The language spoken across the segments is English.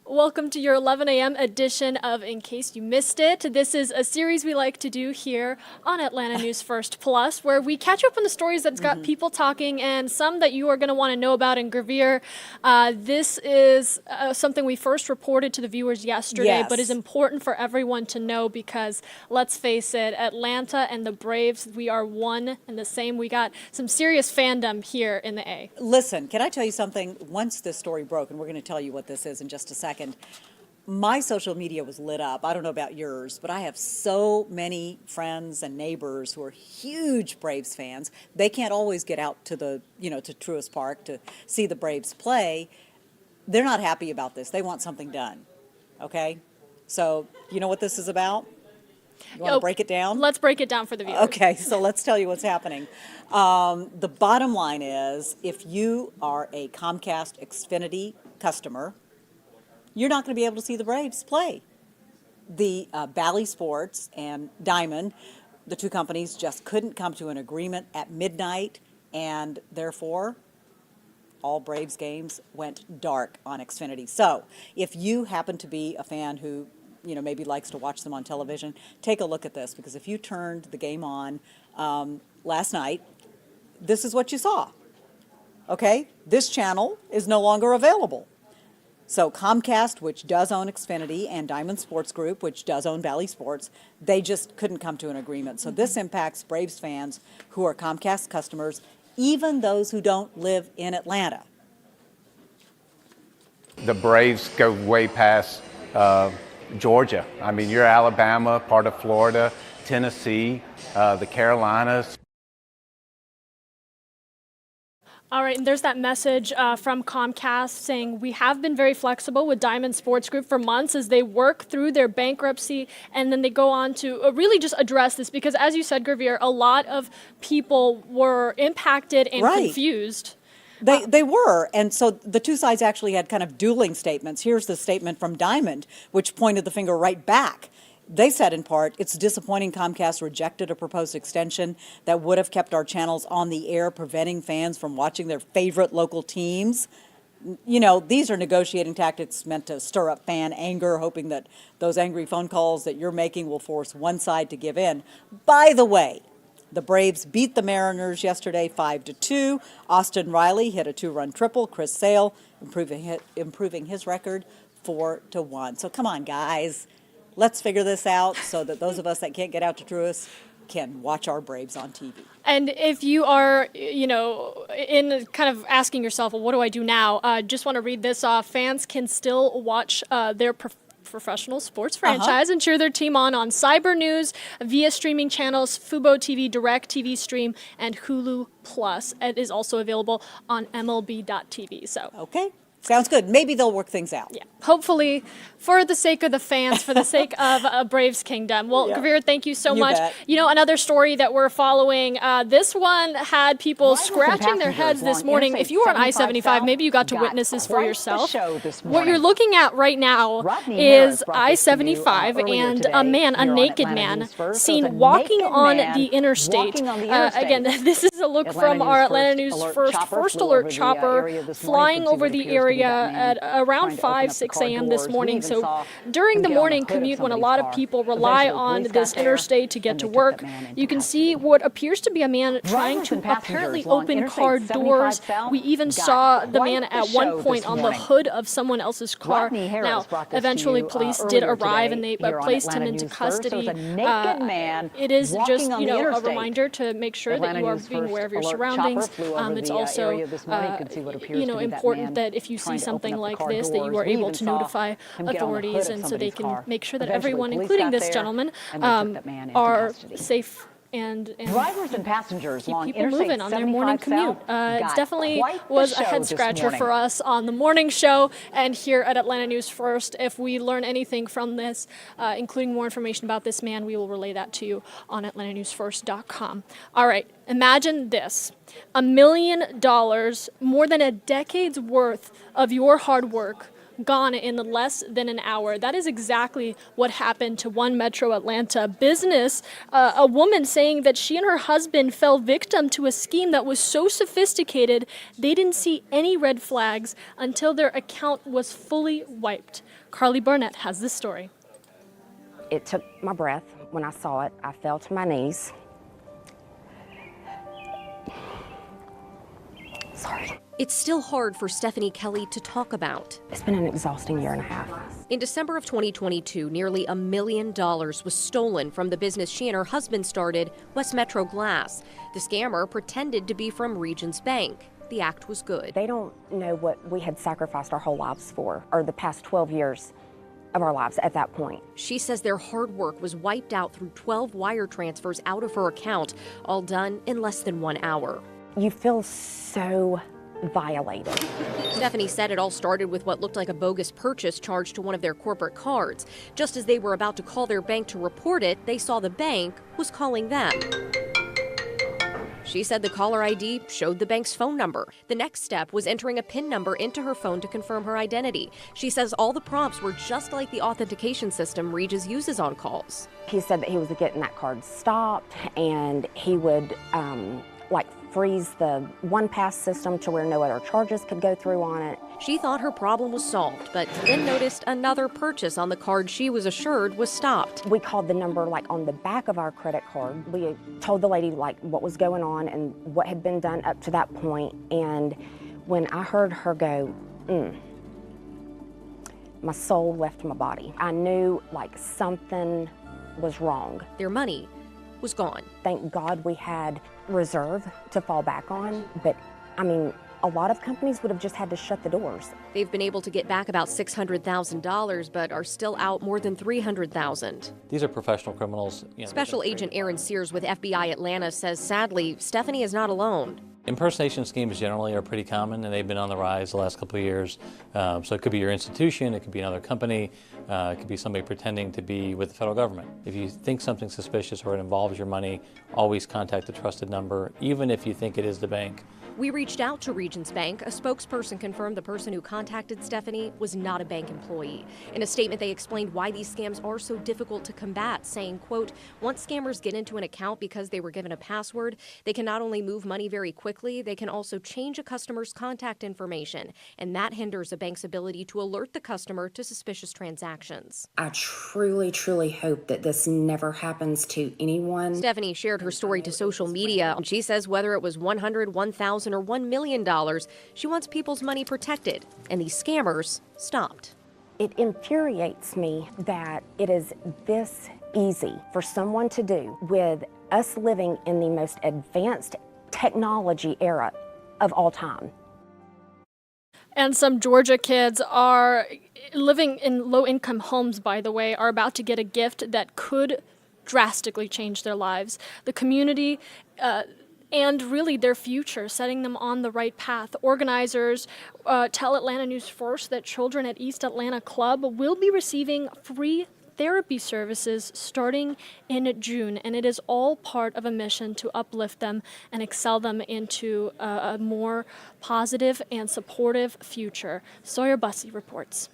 Welcome to your 11 a.m. edition of In Case You Missed It. This is a series we like to do here on Atlanta News First Plus, where we catch up on the stories that's got people talking and some that you are going to want to know about. And Gravir, this is something we first reported to the viewers yesterday, but is important for everyone to know because, let's face it, Atlanta and the Braves, we are one and the same. We got some serious fandom here in the A. Listen, can I tell you something? Once this story broke, and we're going to tell you what this is in just a second, my social media was lit up. I don't know about yours, but I have so many friends and neighbors who are huge Braves fans. They can't always get out to to Truist Park to see the Braves play. They're not happy about this. They want something done. Okay? So, you know what this is about? You want to break it down? Let's break it down for the viewers. Okay, so let's tell you what's happening. The bottom line is, if you are a Comcast Xfinity customer, you're not going to be able to see the Braves play. The Bally Sports and Diamond, the two companies, just couldn't come to an agreement at midnight, and therefore, all Braves games went dark on Xfinity. So, if you happen to be a fan who maybe likes to watch them on television, take a look at this, because if you turned the game on last night, this is what you saw. Okay? This channel is no longer available. So Comcast, which does own Xfinity, and Diamond Sports Group, which does own Bally Sports, they just couldn't come to an agreement. So this impacts Braves fans who are Comcast customers, even those who don't live in Atlanta. The Braves go way past Georgia. I mean, you're Alabama, part of Florida, Tennessee, the Carolinas. All right, and there's that message from Comcast saying we have been very flexible with Diamond Sports Group for months as they work through their bankruptcy, and then they go on to really just address this because, as you said, Gravir, a lot of people were impacted and confused. They were, and so the two sides actually had kind of dueling statements. Here's the statement from Diamond, which pointed the finger right back. They said, in part, it's disappointing Comcast rejected a proposed extension that would have kept our channels on the air, preventing fans from watching their favorite local teams. These are negotiating tactics meant to stir up fan anger, hoping that those angry phone calls that you're making will force one side to give in. By the way, the Braves beat the Mariners yesterday 5-2. Austin Riley hit a 2-run triple. Chris Sale improving his record 4-1. So come on, guys. Let's figure this out so that those of us that can't get out to Truist can watch our Braves on TV. And if you are, in kind of asking yourself, well, what do I do now? Just want to read this off. Fans can still watch their professional sports franchise and cheer their team on Cyber News via streaming channels, Fubo TV, Direct TV Stream, and Hulu Plus. It is also available on MLB.tv. So okay. Sounds good. Maybe they'll work things out. Yeah, hopefully, for the sake of the fans, for the sake of Braves Kingdom. Well, Gravir, thank you so much. Bet. Another story that we're following, this one had people scratching their heads this morning. If you were on I-75, maybe you got to witness this for yourself. What you're looking at right now is I-75 and a naked man, seen walking on the interstate. Again, this is a look from our Atlanta News First Alert chopper flying over the area at around 5-6 a.m. this morning. So during the morning commute, when a lot of people rely on this interstate to get to work, you can see what appears to be a man trying to apparently open car doors. We even saw the man at one point on the hood of someone else's car. Now, eventually police did arrive and they placed him into custody. It is just, a reminder to make sure that you are being aware of your surroundings. It's also, important that if you see something like this, that you are able to notify authorities, and so they can make sure that everyone, including this gentleman, are safe and drivers and passengers keep people moving on their morning commute. It definitely was a head scratcher for us on the morning show and here at Atlanta News First. If we learn anything from this, including more information about this man, we will relay that to you on AtlantaNewsFirst.com. All right, imagine this. $1 million, more than a decade's worth of your hard work, gone in less than an hour. That is exactly what happened to one Metro Atlanta business. A woman saying that she and her husband fell victim to a scheme that was so sophisticated they didn't see any red flags until their account was fully wiped. Carly Barnett has this story. It took my breath when I saw it. I fell to my knees. Sorry. It's still hard for Stephanie Kelly to talk about. It's been an exhausting year and a half. In December of 2022, nearly $1 million was stolen from the business she and her husband started, West Metro Glass. The scammer pretended to be from Regions Bank. The act was good. They don't know what we had sacrificed our whole lives for, or the past 12 years of our lives at that point. She says their hard work was wiped out through 12 wire transfers out of her account, all done in less than 1 hour. You feel so violated. Stephanie said it all started with what looked like a bogus purchase charged to one of their corporate cards. Just as they were about to call their bank to report it, they saw the bank was calling them. She said the caller ID showed the bank's phone number. The next step was entering a PIN number into her phone to confirm her identity. She says all the prompts were just like the authentication system Regis uses on calls. He said that he was getting that card stopped, and he would freeze the one-pass system to where no other charges could go through on it. She thought her problem was solved, but then noticed another purchase on the card she was assured was stopped. We called the number on the back of our credit card. We told the lady what was going on and what had been done up to that point. And when I heard her go, my soul left my body. I knew something was wrong. Their money was gone. Thank God we had reserve to fall back on, but I mean, a lot of companies would have just had to shut the doors. They've been able to get back about $600,000, but are still out more than $300,000. These are professional criminals. Special Agent Aaron Sears with FBI Atlanta says, sadly, Stephanie is not alone. Impersonation schemes generally are pretty common, and they've been on the rise the last couple of years. So it could be your institution, it could be another company, it could be somebody pretending to be with the federal government. If you think something's suspicious or it involves your money, always contact a trusted number, even if you think it is the bank. We reached out to Regions Bank. A spokesperson confirmed the person who contacted Stephanie was not a bank employee. In a statement, they explained why these scams are so difficult to combat, saying, quote, once scammers get into an account because they were given a password, they can not only move money very quickly, they can also change a customer's contact information, and that hinders a bank's ability to alert the customer to suspicious transactions. I truly, truly hope that this never happens to anyone. Stephanie shared her story to social media, and she says whether it was $100,000, $1,000, or $1 million, she wants people's money protected, and these scammers stopped. It infuriates me that it is this easy for someone to do with us living in the most advanced technology era of all time. And some Georgia kids are living in low-income homes, by the way, are about to get a gift that could drastically change their lives. The community and really their future, setting them on the right path. Organizers tell Atlanta News First that children at East Atlanta Club will be receiving free therapy services starting in June, and it is all part of a mission to uplift them and excel them into a more positive and supportive future. Sawyer Bussey reports.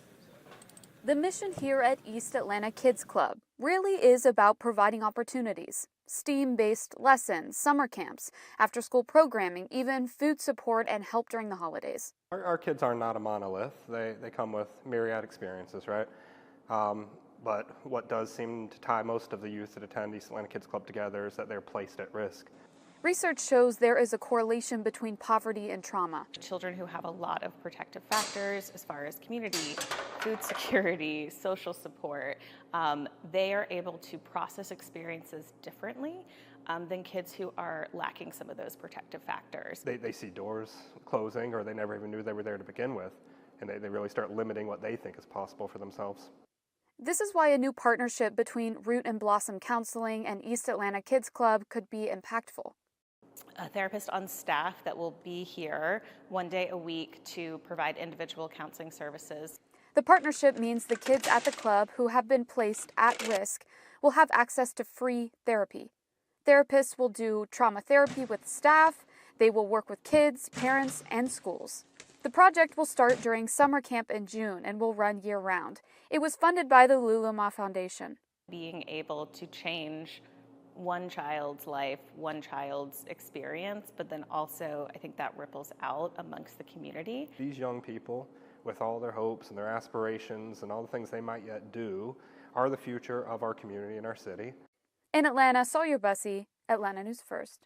The mission here at East Atlanta Kids Club really is about providing opportunities. STEAM-based lessons, summer camps, after-school programming, even food support and help during the holidays. Our kids are not a monolith. They come with myriad experiences, right? But what does seem to tie most of the youth that attend East Atlanta Kids Club together is that they're placed at risk. Research shows there is a correlation between poverty and trauma. Children who have a lot of protective factors as far as community, food security, social support, they are able to process experiences differently than kids who are lacking some of those protective factors. They see doors closing, or they never even knew they were there to begin with, and they really start limiting what they think is possible for themselves. This is why a new partnership between Root and Blossom Counseling and East Atlanta Kids Club could be impactful. A therapist on staff that will be here 1 day a week to provide individual counseling services. The partnership means the kids at the club who have been placed at risk will have access to free therapy. Therapists will do trauma therapy with staff. They will work with kids, parents, and schools. The project will start during summer camp in June and will run year-round. It was funded by the Luluma Foundation. Being able to change one child's life, one child's experience, but then also I think that ripples out amongst the community. These young people, with all their hopes and their aspirations and all the things they might yet do, are the future of our community and our city. In Atlanta, Sawyer Bussey, Atlanta News First.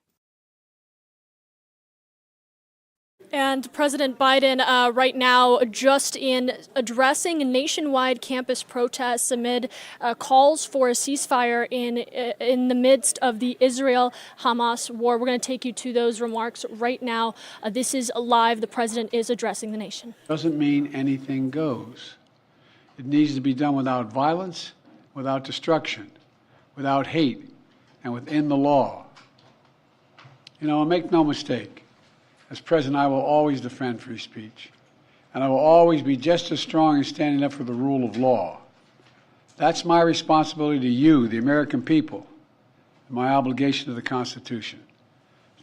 And President Biden right now just in addressing nationwide campus protests amid calls for a ceasefire in the midst of the Israel-Hamas war. We're going to take you to those remarks right now. This is live. The president is addressing the nation. Doesn't mean anything goes. It needs to be done without violence, without destruction, without hate, and within the law. You know, make no mistake. As president, I will always defend free speech, and I will always be just as strong in standing up for the rule of law. That's my responsibility to you, the American people, and my obligation to the Constitution.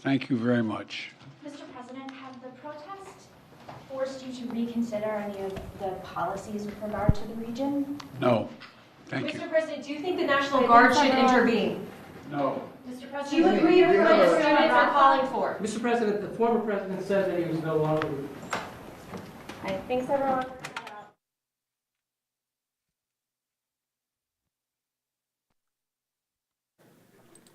Thank you very much. Mr. President, have the protests forced you to reconsider any of the policies with regard to the region? No. Thank you. Mr. President, do you think the National Guard should intervene? No. Mr. President, Do you agree with what the students are calling for? Mr. President, the former president said that he was no longer. thanks everyone.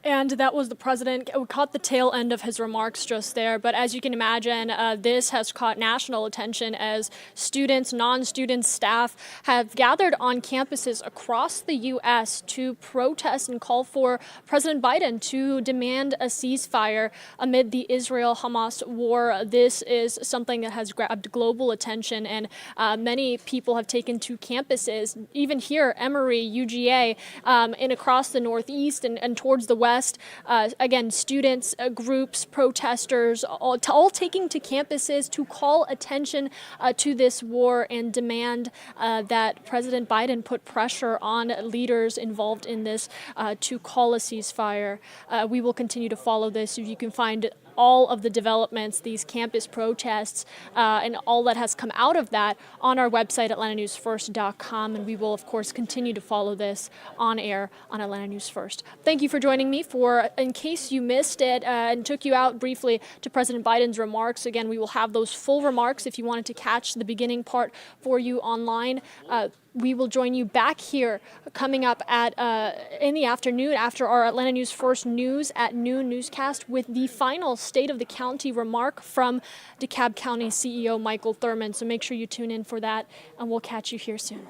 And that was the president. We caught the tail end of his remarks just there. But as you can imagine, this has caught national attention as students, non-students, staff have gathered on campuses across the U.S. to protest and call for President Biden to demand a ceasefire amid the Israel-Hamas war. This is something that has grabbed global attention, and many people have taken to campuses, even here, Emory, UGA, and across the Northeast and towards the West. Again, students, groups, protesters, all taking to campuses to call attention to this war and demand that President Biden put pressure on leaders involved in this to call a ceasefire. We will continue to follow this. You can find all of the developments, these campus protests, and all that has come out of that on our website, atlantanewsfirst.com. And we will, of course, continue to follow this on air on Atlanta News First. Thank you for joining me in case you missed it and took you out briefly to President Biden's remarks. Again, we will have those full remarks if you wanted to catch the beginning part for you online. We will join you back here coming up in the afternoon after our Atlanta News First News at noon newscast with the final State of the County remark from DeKalb County CEO Michael Thurmond. So make sure you tune in for that, and we'll catch you here soon.